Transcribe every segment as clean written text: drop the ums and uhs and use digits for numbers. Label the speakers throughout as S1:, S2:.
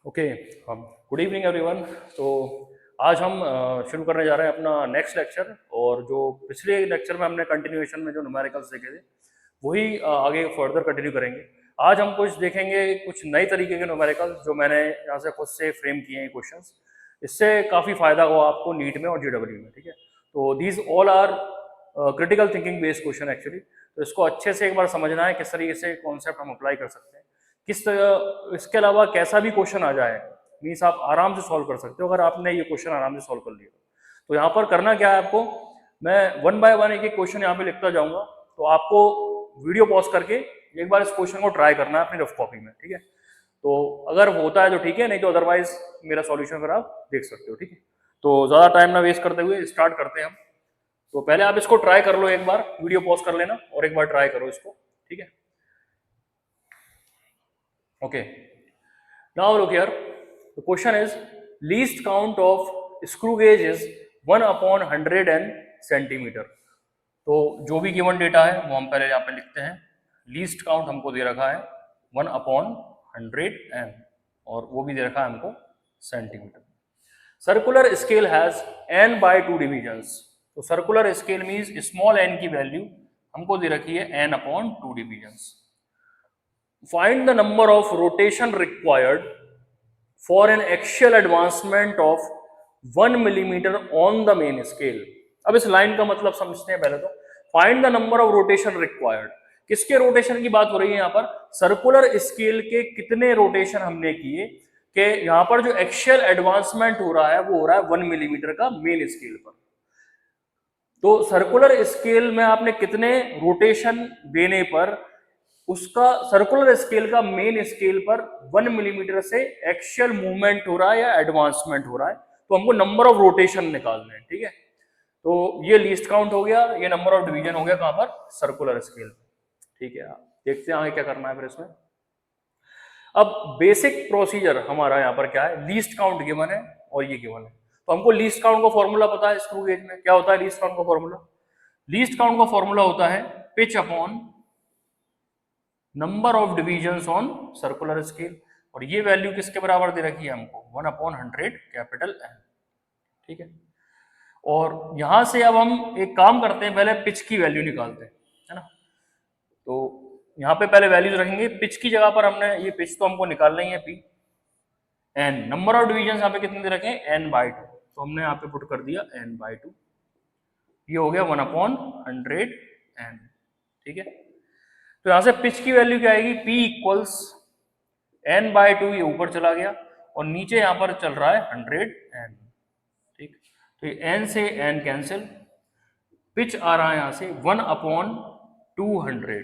S1: Okay, good evening everyone. तो आज हम शुरू करने जा रहे हैं अपना नेक्स्ट लेक्चर। और जो पिछले लेक्चर में हमने कंटिन्यूएशन में जो न्यूमेरिकल्स देखे थे वही आगे फर्दर कंटिन्यू करेंगे। आज हम कुछ देखेंगे, कुछ नई तरीके के न्यूमेरिकल्स जो मैंने यहाँ से खुद से फ्रेम किए हैं क्वेश्चंस। इससे काफ़ी फायदा हुआ आपको नीट में और जेडब्ल्यू में, ठीक है। तो these all are critical thinking based question actually. तो इसको अच्छे से एक बार समझना है किस तरीके से कॉन्सेप्ट हम अप्लाई कर सकते हैं, किस तरह। इसके अलावा कैसा भी क्वेश्चन आ जाए मीन्स आप आराम से सॉल्व कर सकते हो अगर आपने ये क्वेश्चन आराम से सॉल्व कर लिया। तो यहाँ पर करना क्या है आपको, मैं वन बाय वन एक एक क्वेश्चन यहाँ पे लिखता जाऊंगा। तो आपको वीडियो पॉज करके एक बार इस क्वेश्चन को ट्राई करना है अपनी रफ कॉपी में, ठीक है। तो अगर होता है तो ठीक है, नहीं तो अदरवाइज मेरा सॉल्यूशन फिर आप देख सकते हो, ठीक है। तो ज्यादा टाइम ना वेस्ट करते हुए स्टार्ट करते हैं हम। तो पहले आप इसको ट्राई कर लो, एक बार वीडियो पॉज कर लेना और एक बार ट्राई करो इसको, ठीक है। Okay, now look here. The question is least count of screw gauge is 1/100 centimeter. तो जो भी गिवन डेटा है वो हम पहले यहाँ पे लिखते हैं। लीस्ट काउंट हमको दे रखा है 1/100 n और वो भी दे रखा है हमको centimetre. Circular scale has n by 2 divisions. तो circular scale means small n की वैल्यू हमको दे रखी है n/2 divisions. Find the number of rotation required for an axial advancement of 1 millimeter on the main scale. अब इस line का मतलब समझते हैं पहले तो। Find the number of rotation required, किसके रोटेशन की बात हो रही है यहाँ पर? सर्कुलर स्केल के कितने रोटेशन हमने किए कि यहाँ पर जो एक्शियल एडवांसमेंट हो रहा है वो हो रहा है 1 मिलीमीटर का मेन स्केल पर। तो सर्कुलर स्केल में आपने कितने रोटेशन देने पर उसका सर्कुलर स्केल का मेन स्केल पर 1 मिलीमीटर से एक्शियल मूवमेंट हो रहा है या एडवांसमेंट हो रहा है, तो हमको नंबर ऑफ रोटेशन निकालना है, ठीक है। तो ये लीस्ट काउंट हो गया, ये नंबर ऑफ डिवीजन हो गया कहां पर? सर्कुलर स्केल, ठीक है। देखते हैं आगे क्या करना है फिर इसमें। अब बेसिक प्रोसीजर हमारा यहाँ पर क्या है, लीस्ट काउंट गिवन है और ये गिवन है। तो हमको लीस्ट काउंट का फॉर्मूला पता है स्क्रू गेज में। क्या होता है लीस्ट काउंट का फॉर्मूला? लीस्ट काउंट का फॉर्मूला होता है pitch upon number of divisions on circular scale. और ये वैल्यू किसके बराबर दे रखी है हमको? 1/100 कैपिटल N, ठीक है। और यहां से अब हम एक काम करते हैं, पहले पिच की वैल्यू निकालते हैं, है ना। तो यहाँ पे पहले वैल्यूज रखेंगे। पिच की जगह पर हमने ये पिच तो हमको निकालना ही है P। N number of division यहाँ पे कितने दे रखे हैं? N/2। तो हमने यहाँ पे पुट कर दिया N/2। ये हो गया 1/100 N, ठीक है। तो यहां से पिच की वैल्यू क्या आएगी? P इक्वल्स N/2, ये ऊपर चला गया और नीचे यहां पर चल रहा है 100 N, ठीक। तो N से N कैंसिल, पिच आ रहा है यहां से 1/200,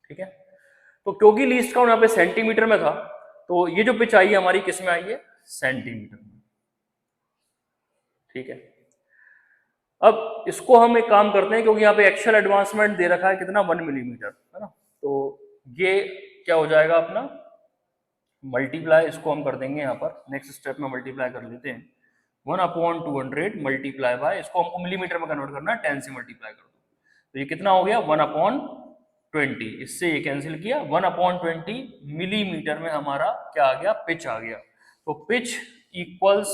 S1: ठीक है। तो क्योंकि लीस्ट काउंट यहाँ पे सेंटीमीटर में था तो ये जो पिच आई है हमारी किस में आई है? सेंटीमीटर में, ठीक है। अब इसको हम एक काम करते हैं, क्योंकि यहाँ पे एक्शियल एडवांसमेंट दे रखा है कितना? 1 मिलीमीटर, है ना। तो ये क्या हो जाएगा अपना मल्टीप्लाई, इसको हम कर देंगे यहाँ पर नेक्स्ट स्टेप में मल्टीप्लाई कर लेते हैं। 1/200 मल्टीप्लाई बाय, इसको हमको मिलीमीटर में कन्वर्ट करना है, 10 से मल्टीप्लाई कर दो। तो ये कितना हो गया? 1/20। इससे ये कैंसिल किया, 1/20 मिलीमीटर में हमारा क्या आ गया? पिच आ गया। तो पिच इक्वल्स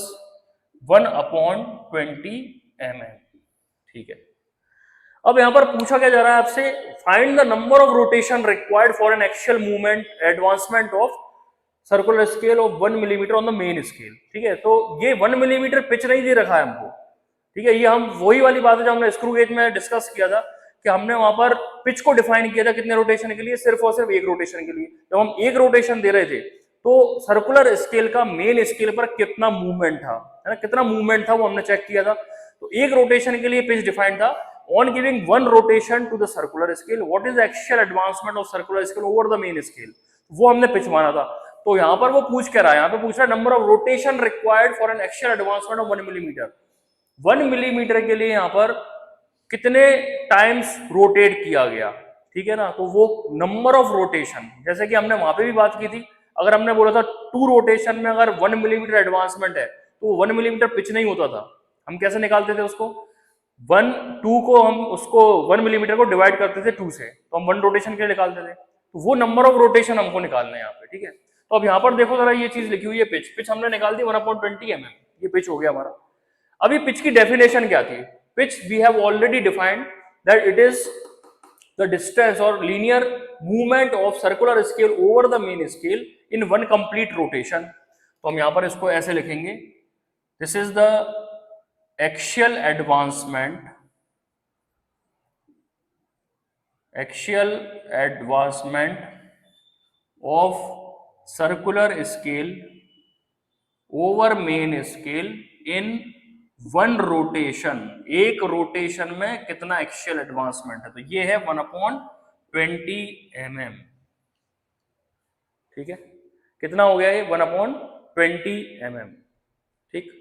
S1: 1/20 mm, ठीक है। अब यहां पर पूछा क्या जा रहा है आपसे? Find the number of rotation required for an axial movement advancement of circular scale of 1 millimeter on the main scale, ठीक है। तो ये 1 मिलीमीटर पिच नहीं दे रखा है हमको, ठीक है। ये हम वही वाली बात है जो हमने स्क्रू गेज में डिस्कस किया था कि हमने वहां पर पिच को डिफाइन किया था कितने रोटेशन के लिए? सिर्फ और सिर्फ एक रोटेशन के लिए। जब हम एक रोटेशन दे रहे थे तो सर्कुलर स्केल का मेन स्केल पर कितना मूवमेंट था, है ना, कितना मूवमेंट था वो हमने चेक किया था। तो एक रोटेशन के लिए पिच डिफाइंड था। On giving one rotation to the circular scale, what is the axial advancement of circular scale over the main scale? वो हमने पिच माना था। तो यहाँ पर वो पूछ क्या रहा है? यहाँ पे पूछ रहा है number of rotation required for an axial advancement of 1 millimeter. 1 millimeter के लिए यहाँ पर कितने टाइम्स रोटेट किया गया, ठीक है ना। तो वो नंबर ऑफ रोटेशन, जैसे कि हमने वहां पे भी बात की थी, अगर हमने बोला था 2 रोटेशन में अगर 1 मिलीमीटर एडवांसमेंट है तो 1 मिलीमीटर पिच नहीं होता था। हम कैसे निकालते थे उसको? 2 को हम उसको 1 मिलीमीटर को डिवाइड करते थे 2 से, तो हम 1 रोटेशन के लिए निकालते थे। तो वो नंबर ऑफ रोटेशन हमको निकालना है यहाँ पे, ठीक है। तो अब यहाँ पर देखो जरा, ये चीज लिखी हुई है पिच, पिच हमने निकाल दी 1/20 mm, ये पिच हो गया हमारा। अभी पिच की डेफिनेशन क्या थी? Pitch we have already defined that it is the distance or linear movement of circular scale over the main scale in one complete rotation. तो हम यहां पर इसको ऐसे लिखेंगे, this is the axial advancement of circular scale over main scale in one rotation. एक rotation में कितना एक्सियल एडवांसमेंट है? तो ये है 1/20 mm। ठीक है, कितना हो गया ये? 1/20 mm। ठीक,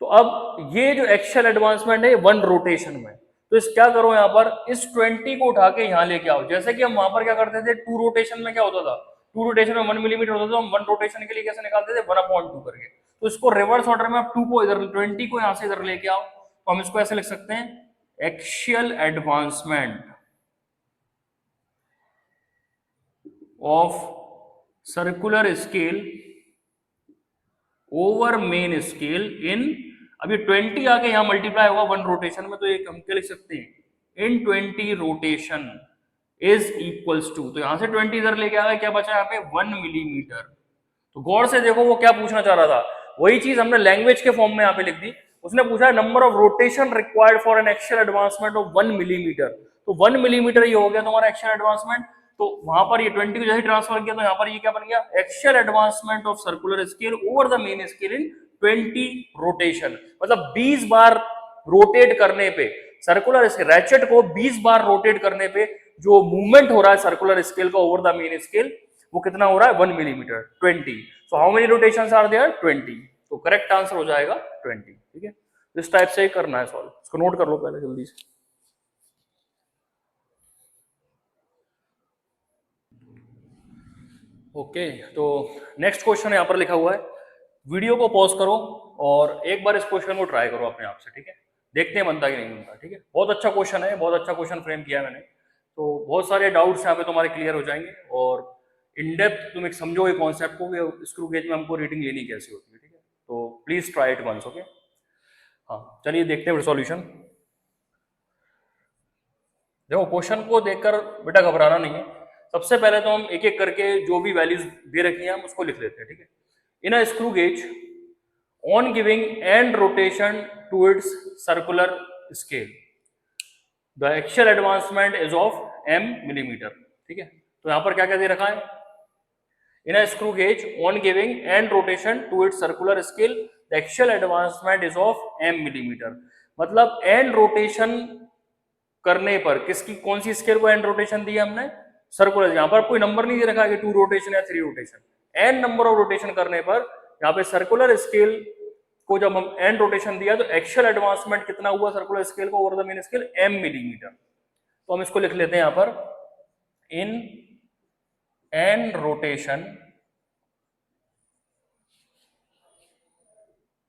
S1: तो अब ये जो एक्सियल एडवांसमेंट है वन रोटेशन में, तो इस क्या करो यहां पर, इस 20 को उठा के यहां लेके आओ। जैसे कि हम वहां पर क्या करते थे, टू रोटेशन में क्या होता था, टू रोटेशन में 1 मिलीमीटर होता था, हम वन रोटेशन के लिए कैसे निकालते थे, 1/2 करके। तो इसको रिवर्स ऑर्डर में आप 2 को इधर, 20 को यहां से इधर लेके आओ, तो हम इसको ऐसे लिख सकते हैं, axial advancement of circular scale over main scale इन, अभी 20 आके यहां मल्टीप्लाई होगा वन रोटेशन में, तो ये हम क्या लिख सकते हैं, इन 20 रोटेशन इज इक्वल्स टू, तो यहां से 20 इधर लेके आ गए, क्या बचा यहाँ पे, 1 मिलीमीटर। तो गौर से देखो वो क्या पूछना चाह रहा था, वही चीज हमने लैंग्वेज के फॉर्म में यहाँ पे लिख दी। उसने पूछा number of rotation required for N axial advancement of 1 millimetre. तो 1 मिलीमीटर ये हो गया तुम्हारा एक्सियल एडवांसमेंट। तो वहां पर ये 20 को जैसे ट्रांसफर किया, तो यहाँ पर ये क्या बन गया, axial advancement of circular scale over the main scale in 20 rotation. मतलब 20 बार रोटेट करने पे, सर्कुलर रैचेट को 20 बार रोटेट करने पे जो मूवमेंट हो रहा है सर्कुलर स्केल का ओवर द मेन स्केल, वो कितना हो रहा है, 1 millimeter, 20। So how many rotations are there, 20। तो करेक्ट आंसर हो जाएगा 20। ठीक है, इस टाइप से करना है सॉल्व, इसको नोट कर लो पहले जल्दी से। ओके, तो नेक्स्ट क्वेश्चन यहाँ पर लिखा हुआ है, वीडियो को पॉज करो और एक बार इस क्वेश्चन को ट्राई करो अपने आप से। ठीक है, देखते हैं बनता कि नहीं बनता। ठीक है, बहुत अच्छा क्वेश्चन है, बहुत अच्छा क्वेश्चन फ्रेम किया है मैंने, तो बहुत सारे डाउट्स यहाँ पे तुम्हारे क्लियर हो जाएंगे और इन डेप्थ तुम एक समझोगे कॉन्सेप्ट को कि स्क्रू गेज में हमको रीडिंग लेनी कैसी होती है। ठीक है, तो please try it once. Okay, हाँ चलिए देखते हैं सॉल्यूशन। देखो क्वेश्चन को देखकर बेटा घबराना नहीं है, सबसे पहले तो हम एक एक करके जो भी वैल्यूज दे रखी हैं हम उसको लिख लेते हैं। ठीक है, in a screw gauge on giving end rotation to its circular scale the axial advancement is of m millimeter। ठीक है, तो यहां पर क्या क्या दे रखा है, in a screw gauge on giving end rotation to its circular scale the axial advancement is of m millimeter। मतलब end rotation करने पर किसकी, कौन सी स्केल को एंड रोटेशन दी है हमने, सर्कुलर। यहां पर कोई नंबर नहीं दे रखा है कि 2 रोटेशन या 3 rotation, n number of rotation करने पर यहाँ पे सर्कुलर स्केल को जब हम एंड रोटेशन दिया तो एक्सियल एडवांसमेंट कितना हुआ सर्कुलर स्केल को over the main scale, m millimetre. तो हम इसको लिख लेते हैं यहां पर, in and rotation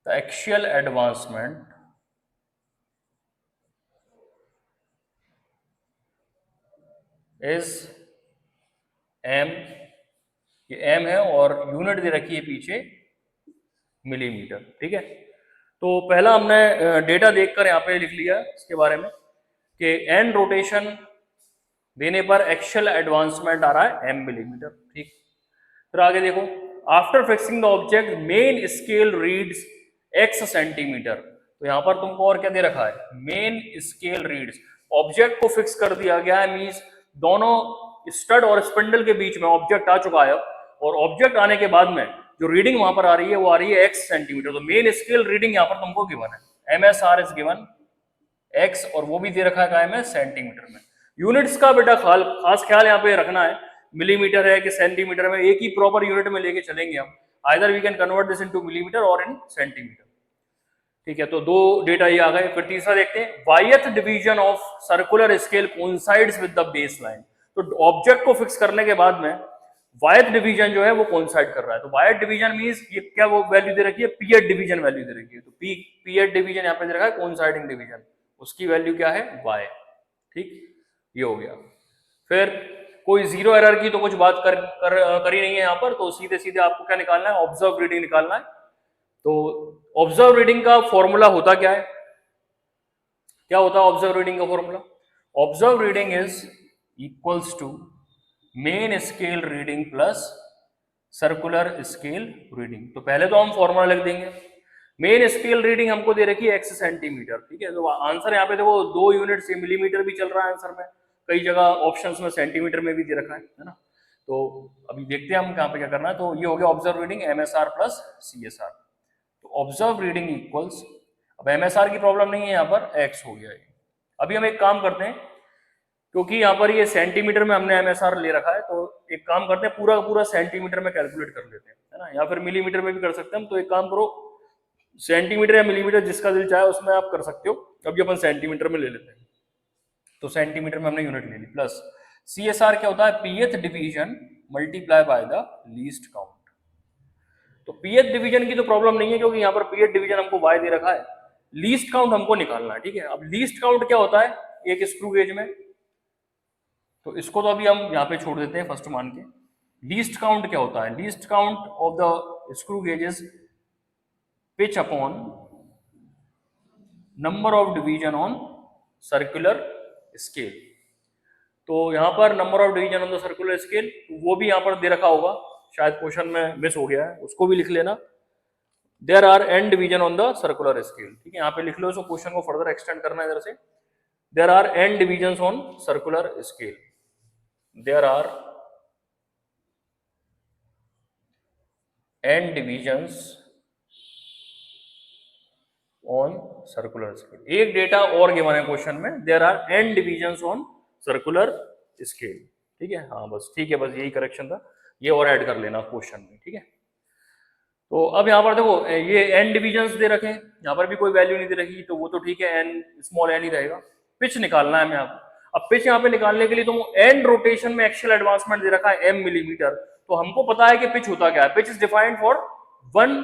S1: the axial advancement is m, ये m है और यूनिट दे रखी है पीछे मिलीमीटर। ठीक है, तो पहला हमने डेटा देखकर यहाँ पे लिख लिया इसके बारे में कि एंड रोटेशन देने पर एक्सियल एडवांसमेंट आ रहा है m मिलीमीटर। ठीक, फिर आगे देखो, after fixing the object main scale reads x centimetre. तो यहाँ पर तुमको और क्या दे रखा है, मेन स्केल रीड्स, ऑब्जेक्ट को फिक्स कर दिया गया है, मींस दोनों स्टड और स्पिंडल के बीच में ऑब्जेक्ट आ चुका है और ऑब्जेक्ट आने के बाद में जो रीडिंग वहां पर आ रही है वो आ रही है x सेंटीमीटर। तो मेन स्केल रीडिंग यहाँ पर तुमको गिवन है, MSR इज गिवन x और वो भी दे रखा है कायम है सेंटीमीटर में। यूनिट्स का बेटा खास ख्याल यहाँ पे रखना है, मिलीमीटर है कि सेंटीमीटर में, एक ही प्रॉपर यूनिट में लेके चलेंगे हम, either we can convert this into millimeter और इन सेंटीमीटर। ठीक है, तो दो डेटा ये आ गए। फिर तीसरा देखते हैं, वायथ division of circular scale coincides with the base line. तो ऑब्जेक्ट को फिक्स करने के बाद में वायथ डिवीजन जो है वो कोइंसाइड कर रहा है। तो वायथ डिवीजन मींस ये क्या वो वैल्यू दे रखी है, पीएच डिवीजन वैल्यू दे रखी है। तो पीएच डिवीजन यहाँ पे दे रखा है कोइंसाइडिंग डिवीजन, उसकी वैल्यू क्या है y। ठीक, ये हो गया। फिर कोई जीरो एरर की तो कुछ बात करी नहीं है यहाँ पर, तो सीधे सीधे आपको क्या निकालना है, ऑब्जर्व रीडिंग निकालना है। तो ऑब्जर्व रीडिंग का फॉर्मूला होता क्या है, क्या होता है ऑब्जर्व रीडिंग का formula? Observe reading is equals to main scale reading plus circular scale reading. तो पहले तो हम फॉर्मूला लिख देंगे। मेन स्केल रीडिंग हमको दे रखी है x सेंटीमीटर, ठीक है। तो आंसर यहाँ पे देखो 2 यूनिट से मिलीमीटर भी चल रहा है आंसर में, कई जगह ऑप्शंस में सेंटीमीटर में भी दे रखा है ना। तो अभी देखते हैं हम कहाँ पे क्या करना है। तो ये हो गया observe reading MSR plus CSR। तो ऑब्जर्व रीडिंग इक्वल्स, अब MSR की प्रॉब्लम नहीं है यहाँ पर, x हो गया ये। अभी हम एक काम करते हैं, क्योंकि यहाँ पर ये सेंटीमीटर में हमने MSR ले रखा है, तो एक काम करते हैं पूरा का पूरा सेंटीमीटर में कैलकुलेट कर लेते हैं, है ना, या फिर मिलीमीटर में भी कर सकते हैं हम। तो एक काम करो, सेंटीमीटर या मिलीमीटर जिसका दिल चाहे उसमें आप कर सकते हो। अभी अपन सेंटीमीटर में ले लेते हैं, तो सेंटीमीटर में हमने यूनिट ले ली। प्लस CSR क्या होता है, pth division multiply by the least count. तो pth डिवीजन की तो प्रॉब्लम नहीं है, क्योंकि यहाँ पर pth डिवीजन हमको y दे रखा है, लीस्ट काउंट हमको निकालना है, ठीक है। अब लीस्ट काउंट क्या होता है एक स्क्रू गेज में, तो इसको तो अभी हम यहाँ पे छोड़ देते हैं फर्स्ट मान के। लीस्ट काउंट क्या होता है, least count of the screw gauge is pitch upon number of division on circular scale. तो यहाँ पर number of division on the circular scale, वो भी यहाँ पर दे रखा होगा, शायद क्वेश्चन में मिस हो गया है, उसको भी लिख लेना। There are n division on the circular scale, ठीक है, यहाँ पे लिख लो, इसको क्वेश्चन को फर्दर एक्सटेंड करना है इधर से। There are n division on circular scale, there are n divisions on circular scale. एक डेटा और गिवन है क्वेश्चन में, there are n divisions on circular scale, ठीक है। हाँ बस ठीक है, बस यही करेक्शन था, ये और ऐड कर लेना क्वेश्चन में, ठीक है। तो अब यहाँ पर देखो ये n डिवीजन्स दे रखे हैं, यहाँ पर भी कोई वैल्यू नहीं दे रखी, तो वो तो ठीक है, n स्मॉल n ही रहेगा। पिच निकालना है हमें यहाँ पर। अब पिच यहाँ पे निकालने के लिए तो n रोटेशन में एक्चुअल एडवांसमेंट दे रखा है m मिलीमीटर, तो हमको पता है कि पिच होता क्या है। Pitch is defined for 1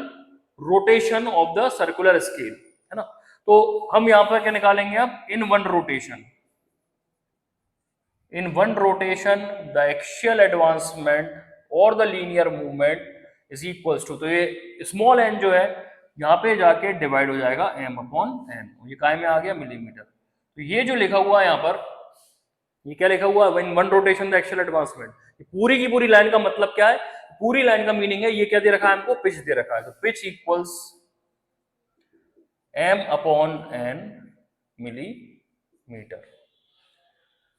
S1: rotation of the circular scale, है ना। तो हम यहाँ पर क्या निकालेंगे अब, in one rotation, in one rotation the actual advancement or the linear movement is equals to, तो ये स्मॉल n जो है यहाँ पे जाके डिवाइड हो जाएगा m अपॉन n, ये काय में आ गया मिलीमीटर। तो ये जो लिखा हुआ है यहाँ पर, ये क्या लिखा हुआ है, इन one rotation the actual advancement, पूरी की पूरी लाइन का मतलब क्या है, पूरी लाइन का मीनिंग है, ये क्या दे रखा है हमको, पिच दे रखा है। तो pitch equals m upon n millimetre,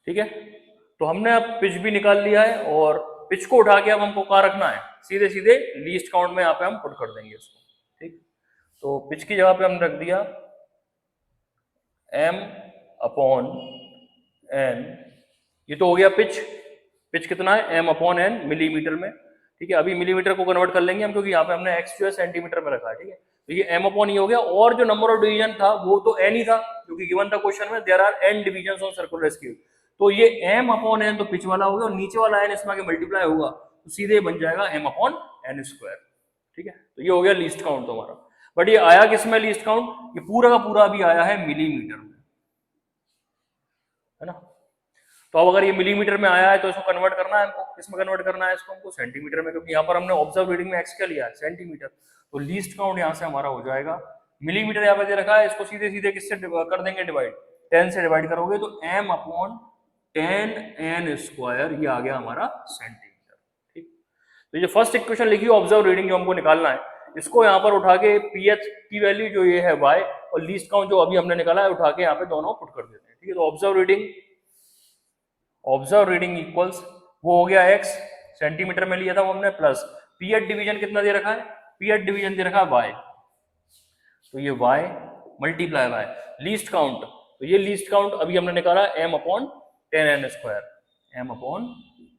S1: ठीक है। तो हमने अब पिच भी निकाल लिया है, और पिच को उठा के अब हमको कहाँ रखना है, सीधे सीधे लीस्ट काउंट में यहाँ पे हम पुट कर देंगे इसको, ठीक। तो पिच की जगह पे हमने रख दिया m अपॉन n, ये तो हो गया पिच। पिच कितना है, m अपॉन n मिलीमीटर में, ठीक है। अभी मिलीमीटर को कन्वर्ट कर लेंगे हम, क्योंकि यहाँ पे हमने x जो है सेंटीमीटर में रखा है, ठीक है। तो ये m अपॉन ये हो गया, और जो नंबर ऑफ डिवीजन था वो तो n ही था, जो कि गिवन था क्वेश्चन में, there are n division on circular scale. तो ये m अपॉन n तो पिच वाला हो गया, और नीचे वाला n इसमें आगे मल्टीप्लाई होगा, तो सीधे बन जाएगा m अपॉन n स्क्वायर, ठीक है। तो ये हो गया लीस्ट काउंट हमारा। बट ये आया किसमें लीस्ट काउंट, ये पूरा का पूरा अभी आया है मिलीमीटर में, है ना। तो अब अगर ये मिलीमीटर में आया है तो इसको कन्वर्ट करना है हमको, किसमें कन्वर्ट करना है इसको हमको, सेंटीमीटर में, क्योंकि यहाँ पर हमने ऑब्जर्व रीडिंग में x क्या लिया है, सेंटीमीटर। तो लीस्ट काउंट यहाँ से हमारा हो जाएगा, मिलीमीटर यहाँ पे दे रखा है, इसको सीधे सीधे किससे कर देंगे डिवाइड, 10 से डिवाइड करोगे तो m अपॉन 10n स्क्वायर, ये आ गया हमारा सेंटीमीटर, ठीक। तो ये फर्स्ट इक्वेशन लिखी ऑब्जर्व रीडिंग जो हमको निकालना है, इसको यहाँ पर उठा के ph की वैल्यू जो ये है y, और लीस्ट काउंट जो अभी हमने निकाला है उठा के यहाँ पे दोनों पुट कर देते हैं, ठीक है। तो ऑब्जर्व रीडिंग इक्वल्स, वो हो गया x, सेंटीमीटर में लिया था वो हमने, प्लस ph डिवीजन कितना दे रखा है, ph डिवीजन दे रखा है y, तो ये y multiply by least count, तो ये लीस्ट काउंट अभी हमने निकाला m upon 10n square, m upon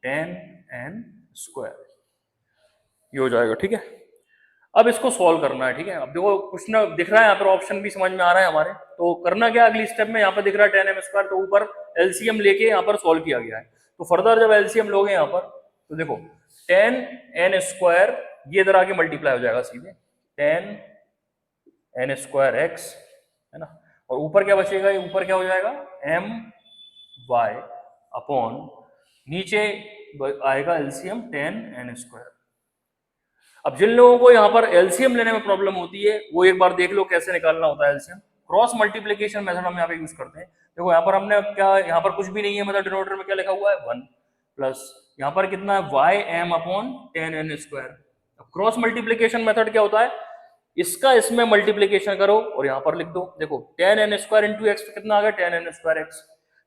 S1: 10n square, ये हो जाएगा, ठीक है। अब इसको सॉल्व करना है, ठीक है। अब देखो कुछ ना दिख रहा है यहाँ पर, ऑप्शन भी समझ में आ रहा है हमारे, तो करना क्या अगली स्टेप में, यहाँ पर दिख रहा है 10m स्क्वायर, तो ऊपर एलसीएम लेके यहाँ पर सॉल्व किया गया है। तो फर्दर जब एलसीएम लोगे यहाँ पर, तो देखो 10n स्क्वायर ये इधर आके मल्टीप्लाई हो जाएगा सीधे, 10n स्क्वायर x, है ना, और ऊपर क्या बचेगा, ये ऊपर क्या हो जाएगा, m y अपॉन नीचे आएगा एलसीएम 10n²। अब जिन लोगों को यहाँ पर एलसीएम लेने में प्रॉब्लम होती है वो एक बार देख लो कैसे निकालना होता है एलसीएम। क्रॉस मल्टीप्लीकेशन मेथड हम यहाँ पे यूज करते हैं। देखो यहाँ पर हमने क्या, यहाँ पर कुछ भी नहीं है, मतलब डिनोमिनेटर में क्या लिखा हुआ है 1 प्लस यहाँ पर कितना है ym/10n²। अब क्रॉस मल्टीप्लीकेशन मेथड क्या होता है, इसका इसमें मल्टीप्लीकेशन करो और यहाँ पर लिख दो। देखो 10n² इंटू एक्स कितना आ गया 10n²x,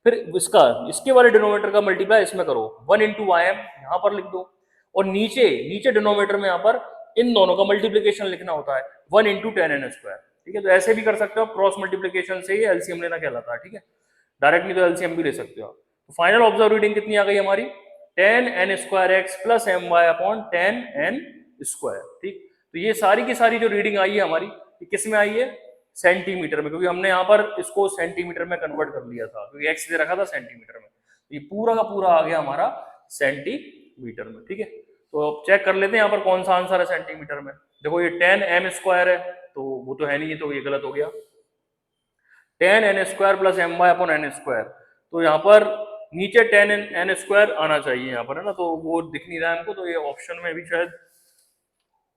S1: फिर इसका इसके वाले डिनोमिनेटर का मल्टीप्लाई इसमें करो 1 इंटू ym यहाँ पर लिख दो, और नीचे नीचे डिनोमिनेटर में यहाँ पर इन दोनों का मल्टीप्लीकेशन लिखना होता है 1 इंटू 10n²। ठीक है, तो ऐसे भी कर सकते हो, क्रॉस मल्टीप्लीकेशन से ही एलसीएम लेना कहलाता है। ठीक है, डायरेक्ट नहीं तो एलसीएम भी ले सकते हो। तो फाइनल ऑब्जर्व रीडिंग कितनी आ गई हमारी 10n²x प्लस my/10n²। ठीक, तो ये सारी की सारी जो रीडिंग आई है हमारी, ये किस में आई है, सेंटीमीटर में, क्योंकि हमने यहाँ पर इसको सेंटीमीटर में कन्वर्ट कर लिया था, क्योंकि एक्स दे रखा था सेंटीमीटर में। ये पूरा का पूरा आ गया हमारा सेंटीमीटर में। ठीक है, तो अब चेक कर लेते हैं यहाँ पर कौन सा आंसर है सेंटीमीटर में। देखो ये 10m² है, तो वो तो है नहीं, ये तो ये गलत हो गया। 10n² प्लस my/n², तो यहाँ पर नीचे 10n² आना चाहिए यहाँ पर, है ना, तो वो दिख नहीं रहा है हमको, तो ये ऑप्शन में भी शायद,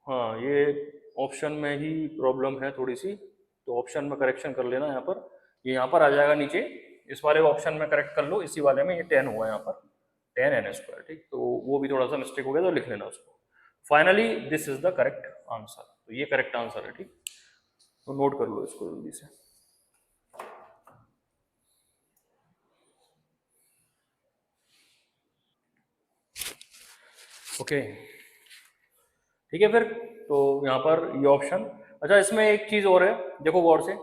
S1: हाँ ये ऑप्शन में ही प्रॉब्लम है थोड़ी सी, तो ऑप्शन में करेक्शन कर लेना यहाँ पर, ये यहाँ पर आ जाएगा नीचे, इस वाले ऑप्शन में करेक्ट कर लो, इसी वाले में ये 10 हुआ है यहाँ पर 10n²। ठीक, तो वो भी थोड़ा सा मिस्टेक हो गया, तो लिख लेना उसको। Finally this is the correct answer, तो ये करेक्ट आंसर है। ठीक, तो नोट कर लो इसको जल्दी से। ओके, ठीक है, फिर तो यहाँ पर ये ऑप्शन, अच्छा इसमें एक चीज और है, देखो गौर से,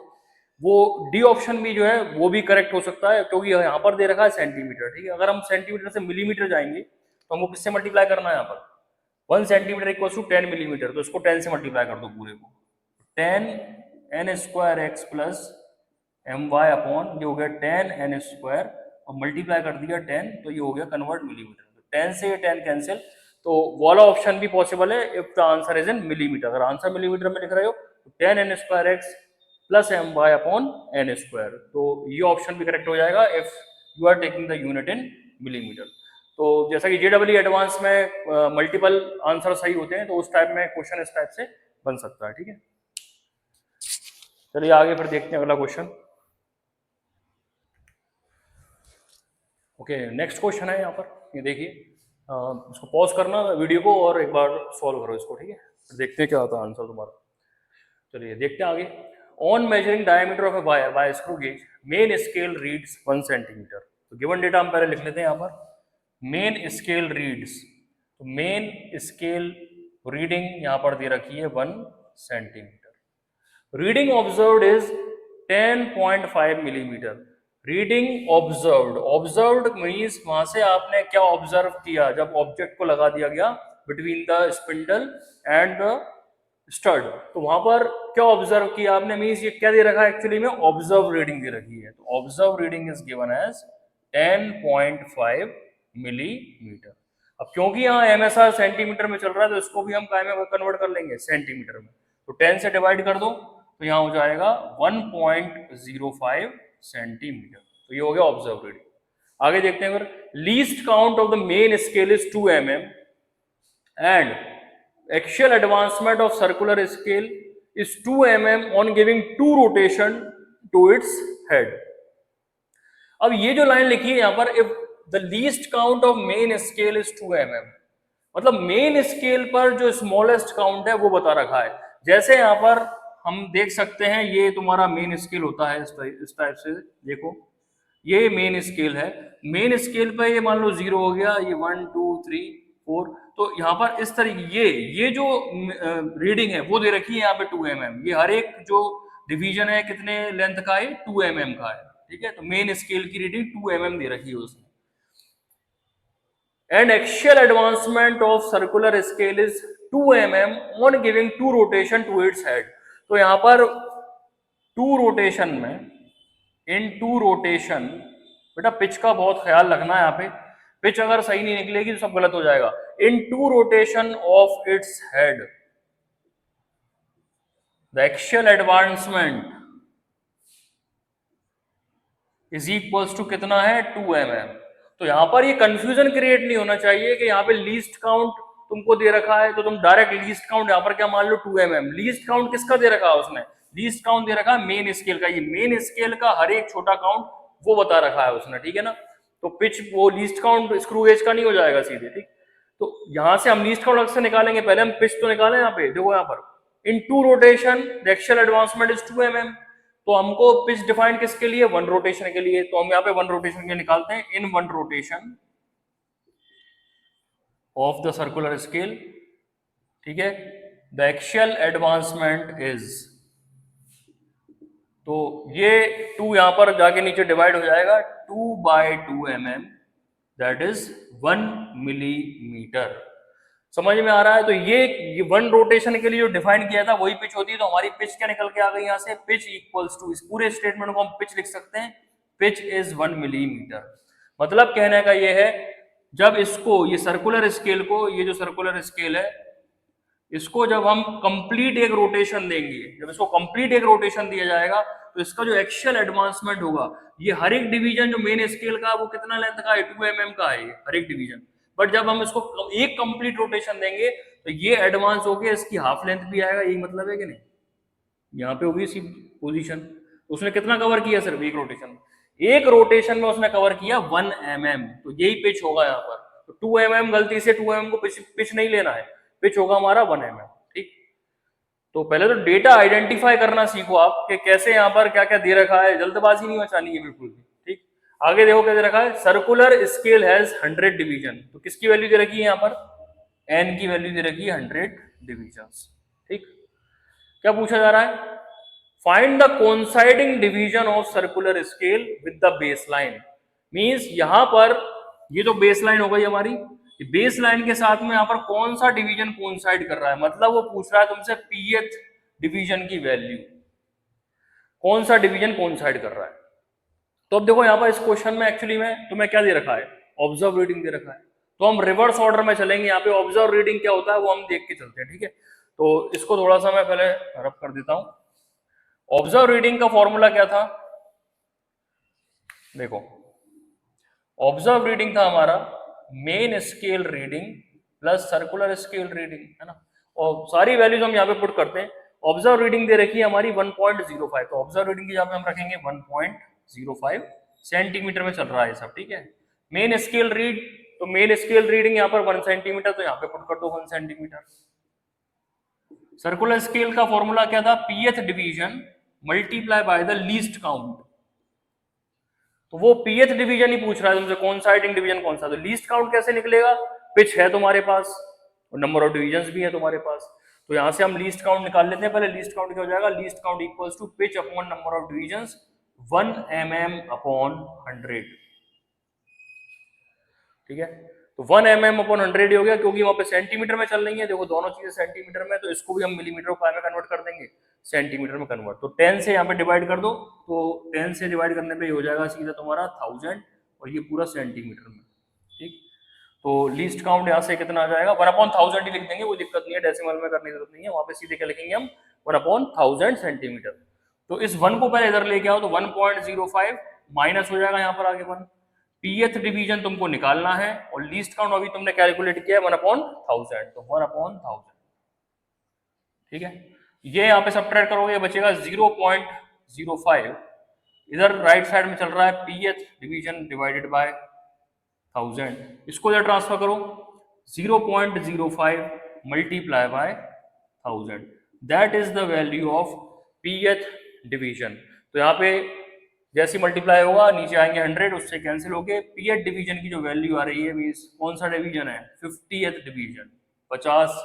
S1: वो डी ऑप्शन भी जो है वो भी करेक्ट हो सकता है, क्योंकि यहाँ पर दे रखा है सेंटीमीटर। ठीक है, अगर हम सेंटीमीटर से मिलीमीटर जाएंगे तो हमको किससे मल्टीप्लाई करना है, यहाँ पर 1 सेंटीमीटर इक्वल टू 10 मिलीमीटर, तो इसको 10 से मल्टीप्लाई कर दो पूरे को, 10n²x प्लस my/, ये हो गया 10n² और मल्टीप्लाई कर दिया 10, तो ये हो गया कन्वर्ट मिलीमीटर, तो 10 से 10 कैंसिल, तो वाला ऑप्शन भी पॉसिबल है if the answer is in millimetre. अगर आंसर मिलीमीटर में लिख रहे हो तो 10n²x प्लस my/n², तो ये ऑप्शन भी करेक्ट हो जाएगा if you are taking the unit in millimeter. तो जैसा कि जेडब्ल्यू एडवांस में मल्टीपल आंसर सही होते हैं, तो उस टाइप में क्वेश्चन इस टाइप से बन सकता है। ठीक है, चलिए आगे फिर देखते हैं अगला क्वेश्चन। ओके, नेक्स्ट क्वेश्चन है यहाँ पर, ये देखिए, इसको पॉज करना वीडियो को और एक बार सॉल्व करो इसको। ठीक है, देखते हैं क्या आता है आंसर तुम्हारा। चलिए देखते हैं आगे। On measuring diameter of a wire by screw gauge, main scale reads 1 centimeter. तो गिवन डेटा हम पहले लिख लेते हैं यहाँ पर, मेन स्केल रीड्स, तो मेन स्केल रीडिंग यहाँ पर दे रखी है 1 centimeter. Reading observed is 10.5 millimeter. Reading observed, observed means वहां से आपने क्या ऑब्जर्व किया, जब ऑब्जेक्ट को लगा दिया गया between the spindle and the stud, तो वहां पर क्या ऑब्जर्व किया आपने, मीन्स ये क्या दे रखा है एक्चुअली में, ऑब्जर्व रीडिंग दे रखी है, तो observe reading is given as 10.5 millimeter. अब क्योंकि यहाँ एमएसआर सेंटीमीटर में चल रहा है, तो इसको भी हम काय में कन्वर्ट कर लेंगे सेंटीमीटर में, तो 10 से डिवाइड कर दो, तो यहाँ हो जाएगा 1.05 सेंटीमीटर। तो ये हो गया ऑब्जर्व रीडिंग। आगे देखते हैं फिर, least count of the main scale is 2 mm and axial advancement of circular scale is 2 mm on giving 2 rotation to its head। अब ये जो लाइन लिखी है यहाँ पर, if the least count of main scale is 2 mm, मतलब main scale पर जो स्मॉलेस्ट काउंट है वो बता रखा है। जैसे यहाँ पर हम देख सकते हैं, ये तुम्हारा मेन स्केल होता है इस टाइप से, देखो ये मेन स्केल है, मेन स्केल पर ये मान लो 0 हो गया, ये 1 2 3 4, तो यहाँ पर इस तरीके ये जो रीडिंग है वो दे रखी है यहाँ पे 2 mm। ये हर एक जो डिवीजन है कितने लेंथ का है, 2 mm का है। ठीक है, तो मेन स्केल की रीडिंग 2 mm दे रखी है उसमें। And axial advancement of circular scale is 2 mm on giving 2 rotation to its head. तो यहाँ पर 2 रोटेशन में, इन 2 रोटेशन, बेटा पिच का बहुत ख्याल रखना है यहाँ पे, पिच अगर सही नहीं निकलेगी तो सब गलत हो जाएगा। In 2 rotation of its head the axial advancement is equals to कितना है 2 mm। तो यहाँ पर ये कंफ्यूजन क्रिएट नहीं होना चाहिए कि यहाँ पे लीस्ट काउंट तुमको दे रखा है तो तुम डायरेक्ट लीस्ट काउंट यहाँ पर क्या मान लो 2 mm। लीस्ट काउंट किसका दे रखा है उसने? लीस्ट काउंट दे रखा है मेन स्केल का। ये मेन स्केल का हर एक छोटा काउंट वो बता रखा है उसने, ठीक है ना। तो पिच वो लीस्ट काउंट स्क्रू गेज का नहीं हो जाएगा सीधे, ठीक। तो यहां से हम लीस्ट काउंट अलग से निकालेंगे, पहले हम पिच तो निकालें। यहाँ पे देखो, यहाँ पर इन 2 rotation the actual advancement is 2 mm। तो हमको पिच डिफाइन किसके लिए? 1 रोटेशन के लिए। तो हम यहाँ पे 1 रोटेशन के निकालते हैं। इन 1 rotation of the circular scale, ठीक है, द एक्चुअल एडवांसमेंट इज, तो ये 2 यहां पर जाके नीचे डिवाइड हो जाएगा, 2/2 mm, दैट इज 1 मिलीमीटर। समझ में आ रहा है? तो ये 1 रोटेशन के लिए जो डिफाइन किया था वही पिच होती है। तो हमारी पिच क्या निकल के आ गई यहाँ से? पिच इक्वल्स टू, इस पूरे स्टेटमेंट को हम पिच लिख सकते हैं, पिच इज 1 मिलीमीटर। मतलब कहने का ये है, जब इसको, ये सर्कुलर स्केल को, ये जो सर्कुलर स्केल है, इसको जब हम कंप्लीट एक रोटेशन देंगे, जब इसको कंप्लीट एक रोटेशन दिया जाएगा तो इसका जो एक्चुअल एडवांसमेंट होगा, ये हर एक डिवीजन जो मेन स्केल का वो कितना लेंथ का है? 2 mm का है ये हर एक डिवीजन। बट जब हम इसको एक कंप्लीट रोटेशन देंगे तो ये एडवांस होके इसकी हाफ लेंथ भी आएगा। यही मतलब है कि नहीं? यहाँ पे होगी इसी पोजीशन। उसने कितना कवर किया? सिर्फ एक रोटेशन। एक रोटेशन में उसने कवर किया 1 mm। तो यही पिच होगा यहाँ पर। तो 2 mm, गलती से 2 mm को पिच नहीं लेना है, पिच होगा हमारा 1 mm, ठीक। तो पहले तो डेटा आइडेंटिफाई करना सीखो आप कि कैसे यहाँ पर क्या क्या दे रखा है। जल्दबाजी नहीं मचानी है बिल्कुल भी, ठीक। आगे देखो क्या दे रखा है, सर्कुलर स्केल हैज 100 डिवीजन। तो किसकी वैल्यू दे रखी है यहाँ पर? एन की वैल्यू दे रखी है 100 डिवीजन, ठीक। क्या पूछा जा रहा है? Find the coinciding division of circular scale with the baseline. Means यहां पर ये जो बेसलाइन हो गई हमारी, बेस लाइन के साथ में यहाँ पर कौन सा डिवीजन कोइंसाइड कर रहा है? मतलब वो पूछ रहा है तुमसे पीएथ डिवीजन की वैल्यू, कौन सा डिवीजन कोइंसाइड कर रहा है। तो अब देखो यहाँ पर इस क्वेश्चन में एक्चुअली में तुम्हें क्या दे रखा है? ऑब्जर्व रीडिंग दे रखा है। तो हम रिवर्स ऑर्डर में चलेंगे। यहाँ पे ऑब्जर्व रीडिंग क्या होता है वो हम देख के चलते हैं, ठीक है। तो इसको थोड़ा सा मैं पहले रब कर देता हूं। ऑब्जर्व रीडिंग का फॉर्मूला क्या था? देखो, ऑब्जर्व रीडिंग था हमारा main scale reading plus circular scale reading, है ना। और सारी वैल्यूज हम यहाँ पे पुट करते हैं। ऑब्जर्व रीडिंग दे रखी है हमारी 1.05। तो ऑब्जर्व रीडिंग की जगह पे हम रखेंगे 1.05 सेंटीमीटर में चल रहा है सब, ठीक है। मेन स्केल रीड, तो मेन स्केल रीडिंग यहाँ पर 1 सेंटीमीटर, तो यहाँ पे पुट कर दो 1 सेंटीमीटर। सर्कुलर स्केल का फॉर्मूला क्या था? पीएथ division multiply by the least count. तो वो पीएथ डिवीजन ही पूछ रहा है तुमसे, कोइंसाइडिंग डिवीजन कौन सा। तो लीस्ट काउंट कैसे निकलेगा? पिच है तुम्हारे पास और नंबर ऑफ डिवीजन भी है तुम्हारे पास। तो यहां से हम लीस्ट काउंट निकाल लेते हैं। पहले लीस्ट काउंट क्या हो जाएगा? Least count equals to pitch upon number of division 1 mm upon 100, ठीक है। तो 1 mm अपॉन 100 हो गया, क्योंकि वहां पे सेंटीमीटर में चल रही है। देखो दोनों चीजें सेंटीमीटर में, तो इसको भी हम मिलीमीटर को में कन्वर्ट कर देंगे, सेंटीमीटर में कन्वर्ट। तो 10 से यहाँ पे डिवाइड कर दो, तो 10 से डिवाइड करने पे हो जाएगा सीधा तुम्हारा 1000, और ये पूरा सेंटीमीटर में, ठीक। तो लीस्ट काउंट यहाँ से कितना आ जाएगा? 1/1000 ही लिख देंगे, कोई दिक्कत नहीं है, डेसिमल में करने की जरूरत नहीं है। वहां पे सीधे क्या लिखेंगे हम? 1/1000 सेंटीमीटर। तो इस 1 को पहले इधर लेके आओ, तो 1.05 माइनस हो जाएगा यहाँ पर आगे 1। पीएथ डिवीजन तुमको निकालना है और लीस्ट काउंट अभी तुमने कैलकुलेट किया है 1/1000, तो 1/1000, ठीक है। ये यहाँ पे सब्ट्रैक्ट करोगे, बचेगा 0.05। इधर राइट साइड में चल रहा है पीएथ डिवीजन डिवाइडेड बाय 1000। इसको इधर ट्रांसफर करो, 0.05 multiply by 1000, that is the value of पीएथ division. तो यहाँ पे जैसे मल्टीप्लाई होगा नीचे आएंगे 100, उससे कैंसिल होके पीएथ डिवीजन की जो वैल्यू आ रही है, मींस कौन सा डिवीजन है? 50th डिवीजन, 50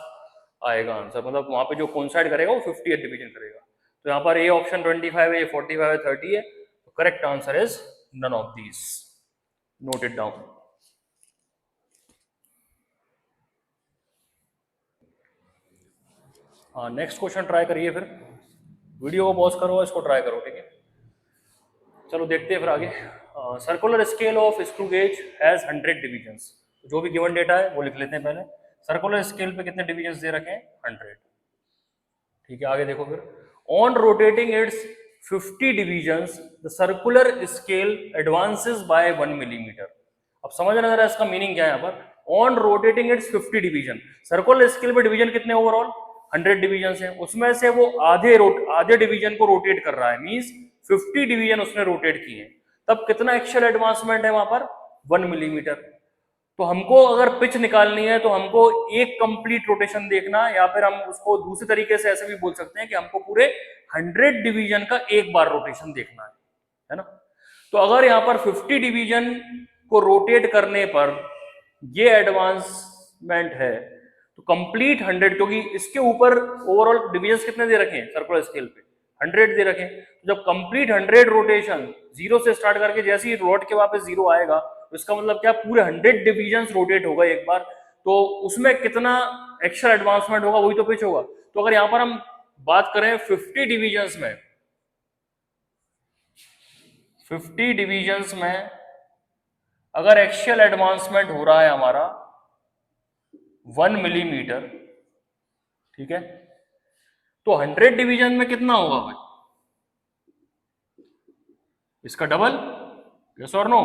S1: आएगा आंसर। मतलब वहां पे जो कोइंसाइड करेगा वो 50th डिवीजन करेगा। तो यहाँ पर ए ऑप्शन 25 है, ये 45 है, 30 है। तो correct answer is none of these. Note it down. हाँ, नेक्स्ट क्वेश्चन ट्राई करिए, फिर वीडियो को पॉज करो, इसको ट्राई करो, ठीक है। चलो देखते हैं फिर आगे। Circular scale of screw gauge has 100 divisions. जो भी गिवन डेटा है वो लिख लेते हैं पहले। सर्कुलर स्केल पे कितने डिवीजन्स दे रखे हैं? 100, ठीक है। आगे देखो फिर, on rotating its 50 divisions the circular scale advances by 1 millimeter. अब समझना जरा इसका मीनिंग क्या है यहाँ पर। On rotating its 50 division, circular scale पे डिवीजन कितने ओवरऑल 100 डिवीजन है, उसमें से वो आधे डिवीजन को रोटेट कर रहा है, मींस 50 डिवीजन उसने रोटेट किए, तब कितना एक्चुअल एडवांसमेंट है वहां पर 1 मिलीमीटर। तो हमको अगर पिच निकालनी है तो हमको एक कंप्लीट रोटेशन देखना, या फिर हम उसको दूसरे तरीके से ऐसे भी बोल सकते हैं कि हमको पूरे 100 डिवीजन का एक बार रोटेशन देखना है ना। तो अगर यहाँ पर 50 डिवीजन को रोटेट करने पर ये एडवांसमेंट है, तो कंप्लीट 100, क्योंकि इसके ऊपर ओवरऑल डिवीजन कितने दे रखे हैं सर्कुलर स्केल पे 100 दे रखे, तो जब कंप्लीट 100 रोटेशन जीरो से स्टार्ट करके जैसे ही रोट के वापस जीरो आएगा, तो इसका मतलब क्या पूरे 100 डिवीजन रोटेट होगा एक बार, तो उसमें कितना एक्स्ट्रा एडवांसमेंट होगा, वही तो पिच होगा। तो अगर यहां पर हम बात करें 50 डिवीजन में, 50 डिवीजन में अगर एक्चुअल एडवांसमेंट हो रहा है हमारा 1 मिलीमीटर, ठीक है, तो 100 डिवीजन में कितना होगा भाई, इसका डबल, यस और नो,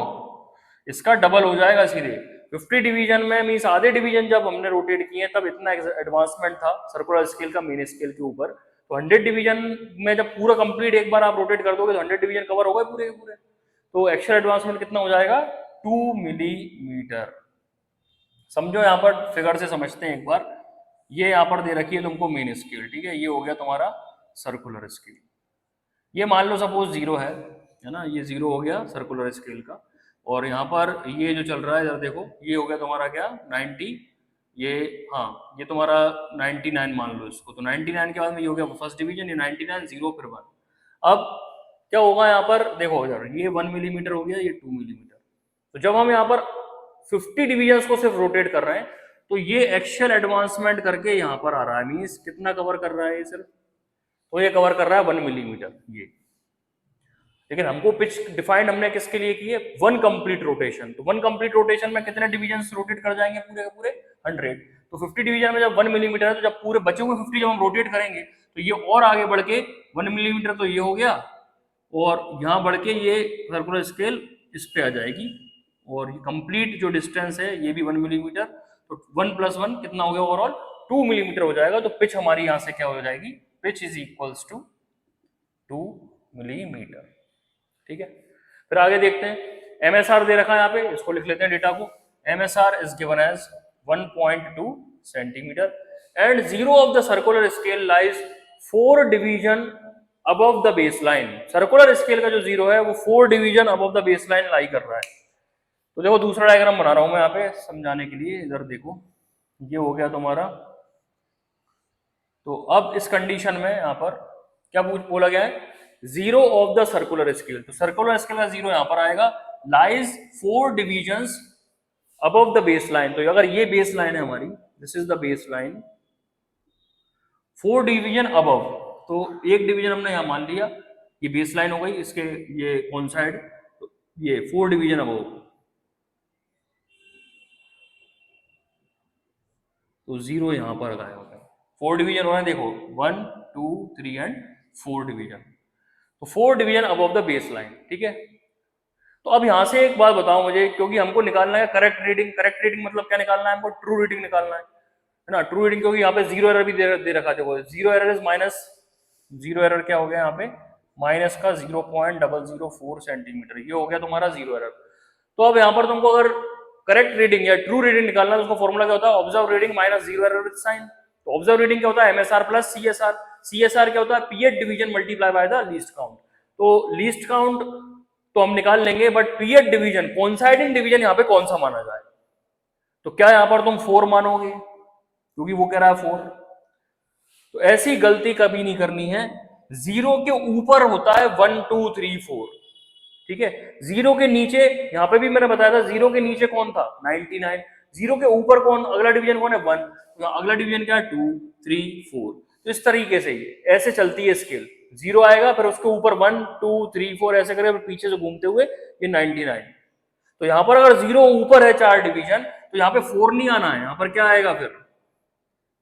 S1: इसका डबल हो जाएगा सीधे। 50 डिवीजन में मींस आधे डिवीजन जब हमने रोटेट किए तब इतना एडवांसमेंट था सर्कुलर स्केल का मेन स्केल के ऊपर। तो 100 डिवीजन में जब पूरा कंप्लीट एक बार आप रोटेट कर दोगे तो 100 डिवीजन कवर होगा पूरे पूरे, तो एक्चुअल एडवांसमेंट कितना हो जाएगा 2 मिलीमीटर। समझो यहाँ पर फिगर से समझते हैं एक बार, ये यहाँ पर दे रखी है तुमको मेन स्केल, ठीक है, ये हो गया तुम्हारा सर्कुलर स्केल, ये मान लो सपोज जीरो है ना, ये जीरो हो गया सर्कुलर स्केल का, और यहाँ पर ये जो चल रहा है जरा देखो, ये हो गया तुम्हारा क्या 90, ये हाँ ये तुम्हारा 99 मान लो इसको, तो 99 के बाद में ये हो गया फर्स्ट डिवीजन, ये 99 जीरो फिर 1। अब क्या होगा यहाँ पर देखो यार, ये 1 मिलीमीटर हो गया, ये 2 मिलीमीटर, तो जब हम यहाँ पर 50 डिवीजन को सिर्फ रोटेट कर रहे हैं तो ये एक्चुअल एडवांसमेंट करके यहाँ पर आ रहा है, मीन्स कितना कवर कर रहा है ये सिर्फ, तो ये कवर कर रहा है 1 मिलीमीटर ये। लेकिन हमको पिच डिफाइंड हमने किसके लिए की है 1 कंप्लीट रोटेशन, तो 1 कंप्लीट रोटेशन में कितने डिवीजन रोटेट कर जाएंगे पूरे के पूरे 100, तो 50 डिवीजन में जब 1 मिलीमीटर है तो जब पूरे बचे हुए 50 जब हम रोटेट करेंगे तो ये और आगे बढ़ के 1 मिलीमीटर तो ये हो गया, और यहाँ बढ़ के ये सर्कुलर स्केल इस पे आ जाएगी, और ये कंप्लीट जो डिस्टेंस है ये भी 1 मिलीमीटर, तो 1 + 1 कितना हो गया ओवरऑल 2 मिलीमीटर हो जाएगा। तो पिच हमारी यहाँ से क्या हो जाएगी, pitch is equals to 2 millimeter, ठीक है। फिर आगे देखते हैं, एमएसआर दे रखा है यहाँ पे, इसको लिख लेते हैं डेटा को। MSR is given as 1.2 centimetre and zero of the circular scale lies 4 division above the base line. Circular scale का जो जीरो है वो 4 division above the base line lie कर रहा है। तो देखो दूसरा डायग्राम बना रहा हूं मैं यहाँ पे समझाने के लिए, इधर देखो ये हो गया तुम्हारा, तो अब इस कंडीशन में यहाँ पर क्या बोला गया है, zero of the circular scale, तो सर्कुलर स्केल का जीरो यहाँ पर आएगा, lies 4 divisions above the base line. तो अगर ये बेस लाइन है हमारी, this is the base line, 4 division above, तो एक डिवीजन हमने यहाँ मान लिया, ये बेस लाइन हो गई इसके, ये ऑन साइड, तो ये 4 डिवीजन अबव, तो जीरो यहां पर लगाया होगा। 4 डिवीजन हो रहा है देखो 1 2 3 एंड 4 डिवीजन, तो 4 division above the base line, ठीक है। तो अब यहां से एक बात बताओ मुझे, क्योंकि हमको निकालना है करेक्ट रीडिंग, करेक्ट रीडिंग मतलब क्या निकालना है हमको, ट्रू रीडिंग निकालना है ना, ट्रू रीडिंग, क्योंकि यहाँ पे जीरो एरर भी दे रखा देखो, zero error is minus, zero error क्या हो गया यहाँ पे माइनस का 0.004 सेंटीमीटर, ये हो गया तुम्हारा जीरो एरर। तो अब यहाँ पर तुमको अगर करेक्ट रीडिंग या ट्रू रीडिंग निकालना है तो उसका फॉर्मूला क्या होता है, observe reading minus zero error with sign. तो ऑब्जर्व रीडिंग क्या होता है एमएसआर प्लस सीएसआर, सीएसआर क्या होता है पीएड division multiply by the least count. तो लीस्ट काउंट तो हम निकाल लेंगे, बट पीएड डिवीजन कोइंसाइडिंग डिवीजन यहाँ पे कौन सा माना जाए, तो क्या यहाँ पर तुम 4 मानोगे क्योंकि वो कह रहा है 4, तो ऐसी गलती कभी नहीं करनी है, जीरो के ऊपर होता है 1 2 3 4, ठीक है। जीरो के नीचे यहां पे भी मैंने बताया था, जीरो के नीचे कौन था 99, जीरो के ऊपर कौन अगला डिवीजन कौन है 1, तो अगला डिवीजन क्या है 2 3 4। तो इस तरीके से ये ऐसे चलती है स्केल, जीरो आएगा फिर उसके ऊपर 1 2 3 4 ऐसे करें, पीछे से घूमते हुए ये 99। तो यहां पर अगर जीरो ऊपर है 4 डिवीजन तो यहाँ पे 4 नहीं आना है, यहाँ पर क्या आएगा फिर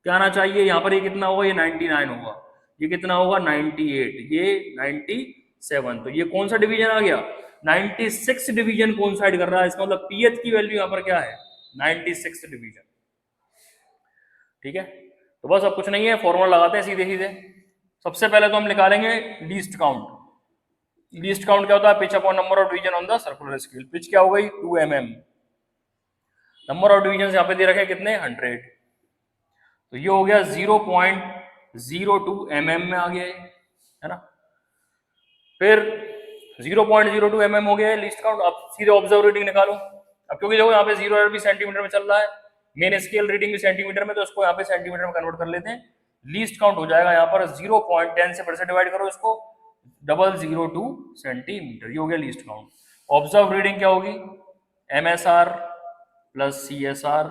S1: क्या आना चाहिए, यहाँ पर ये कितना होगा, ये 99 होगा, ये कितना होगा 98, ये 97, तो ये कौन सा डिवीजन आ गया 96 डिवीजन कोइंसाइड कर रहा है, इसका मतलब pth की वैल्यू यहाँ पर क्या है 96 डिवीजन। ठीक है, तो बस अब कुछ नहीं है, फॉर्मूला लगाते हैं सीधे सीधे। सबसे पहले तो हम निकालेंगे लीस्ट काउंट। लीस्ट काउंट क्या होता है, pitch upon number of division on the circular scale. Pitch क्या हो गई 2 mm, नंबर ऑफ डिवीजन यहाँ पे दे रखे कितने 100, तो ये हो गया 0.02 mm में आ गया है ना। फिर 0.02 mm हो गया है लीस्ट काउंट। अब सीधे ऑब्जर्व रीडिंग निकालो। अब क्योंकि देखो यहाँ पे 0 एरर भी सेंटीमीटर में चल रहा है, मेन स्केल रीडिंग भी सेंटीमीटर में, तो इसको यहाँ पे सेंटीमीटर में कन्वर्ट कर लेते हैं। लीस्ट काउंट हो जाएगा यहाँ पर 0.10 से परसेंट डिवाइड करो इसको, 002 सेंटीमीटर, ये हो गया लीस्ट काउंट। ऑब्जर्व रीडिंग क्या होगी MSR प्लस CSR,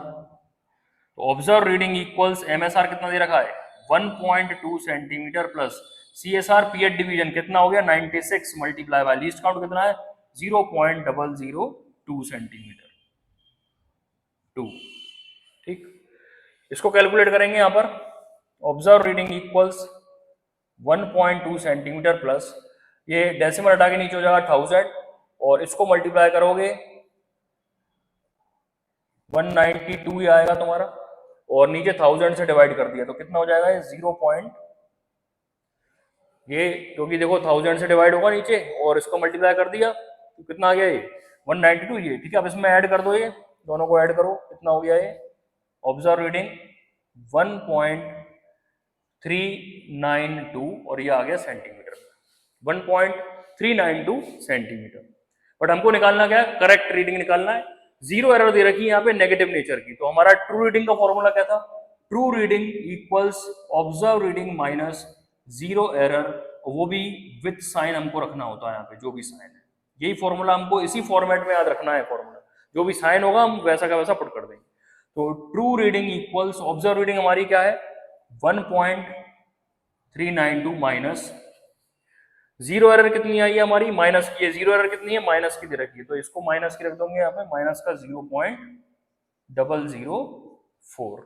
S1: तो ऑब्जर्व रीडिंग इक्वल्स MSR कितना दे रखा है 1.2 centimetre plus CSR pH division कितना हो गया 96 मल्टीप्लाई बाय लीस्ट काउंट कितना है 0.002 सेंटीमीटर 2। ठीक, इसको कैलकुलेट करेंगे यहाँ पर। Observe reading equals 1.2 centimetre plus, ये डेसिमल हटा के नीचे हो जाएगा 1000, और इसको मल्टीप्लाई करोगे 192 ही आएगा तुम्हारा, और नीचे 1000 से डिवाइड कर दिया तो कितना हो जाएगा ये 0. ये क्योंकि देखो 1000 से डिवाइड होगा नीचे और इसको मल्टीप्लाई कर दिया तो कितना आ गया ये 192 ये। ठीक है, अब इसमें ऐड कर दो, ये दोनों को ऐड करो, कितना हो गया ये ऑब्जर्व रीडिंग 1.392 और ये आ गया सेंटीमीटर, 1.392 सेंटीमीटर। बट हमको निकालना क्या है, करेक्ट रीडिंग निकालना है। जीरो एरर दे रखी है यहाँ पे नेगेटिव नेचर की, तो हमारा ट्रू रीडिंग का फॉर्मूला क्या था, true reading equals observe reading minus zero error, वो भी विथ साइन हमको रखना होता है यहाँ पे, जो भी साइन है। यही फॉर्मूला हमको इसी फॉर्मेट में याद रखना है, फॉर्मूला जो भी साइन होगा हम वैसा का वैसा पुट कर देंगे। तो true reading equals observe reading हमारी क्या है 1.392 माइनस जीरो एरर कितनी आई है हमारी माइनस की है, जीरो एरर कितनी है माइनस की दे रखी है, तो इसको माइनस की रख दोगे यहाँ पे, माइनस का 0.004,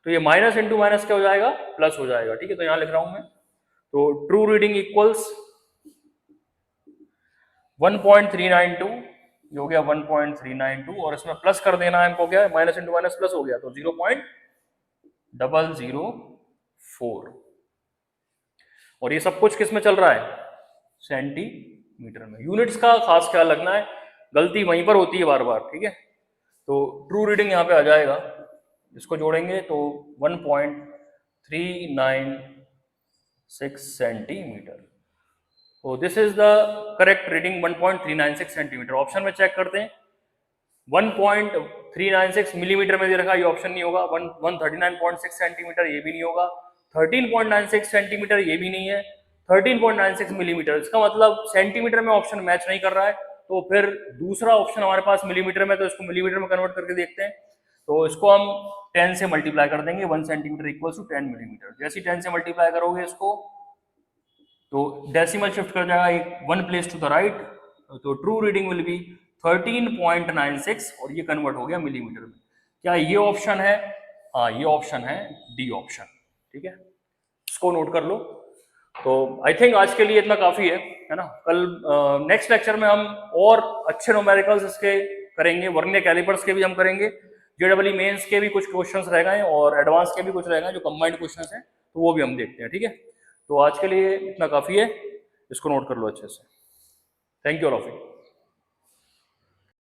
S1: तो ये माइनस इंटू माइनस क्या हो जाएगा प्लस हो जाएगा। ठीक है, तो यहाँ लिख रहा हूं मैं, तो ट्रू रीडिंग इक्वल्स 1.392, ये हो गया 1.392, और इसमें प्लस कर देना है हमको, क्या है माइनस इंटू माइनस प्लस हो गया, तो 0.004, और ये सब कुछ किस में चल रहा है सेंटीमीटर में। यूनिट्स का खास ख्याल रखना है, गलती वहीं पर होती है बार बार। ठीक है, तो ट्रू रीडिंग यहाँ पे आ जाएगा, इसको जोड़ेंगे तो 1.396 सेंटीमीटर, तो this is the correct reading 1.396 centimetre. Option में चेक करते हैं, 1.396 मिलीमीटर में दे रखा, ये ऑप्शन नहीं होगा, 139.6 सेंटीमीटर ये भी नहीं होगा, 13.96 सेंटीमीटर ये भी नहीं है, 13.96 मिलीमीटर, इसका मतलब सेंटीमीटर में ऑप्शन मैच नहीं कर रहा है। तो फिर दूसरा ऑप्शन हमारे पास मिलीमीटर में, तो इसको मिलीमीटर में कन्वर्ट करके देखते हैं, तो इसको हम 10 से मल्टीप्लाई कर देंगे, 1 सेंटीमीटर इक्वल टू 10 मिलीमीटर। जैसे 10 से मल्टीप्लाई करोगे इसको तो डेसिमल शिफ्ट कर जाएगा एक 1 प्लेस टू द राइट, तो ट्रू रीडिंग विल बी 13.96 और ये कन्वर्ट हो गया मिलीमीटर में। क्या ये ऑप्शन है, हाँ ये ऑप्शन है डी ऑप्शन। ठीक है, इसको नोट कर लो। तो आई थिंक आज के लिए इतना काफी है ना। कल नेक्स्ट लेक्चर में हम और अच्छे न्यूमेरिकल्स इसके करेंगे, वर्नियर कैलिपर्स के भी हम करेंगे, जेडब्ल्यू मेंस के भी कुछ क्वेश्चंस रह गए और एडवांस के भी कुछ रह गए जो कंबाइंड क्वेश्चंस हैं, तो वो भी हम देखते हैं। ठीक है, तो आज के लिए इतना काफी है, इसको नोट कर लो अच्छे से। Thank you all of you.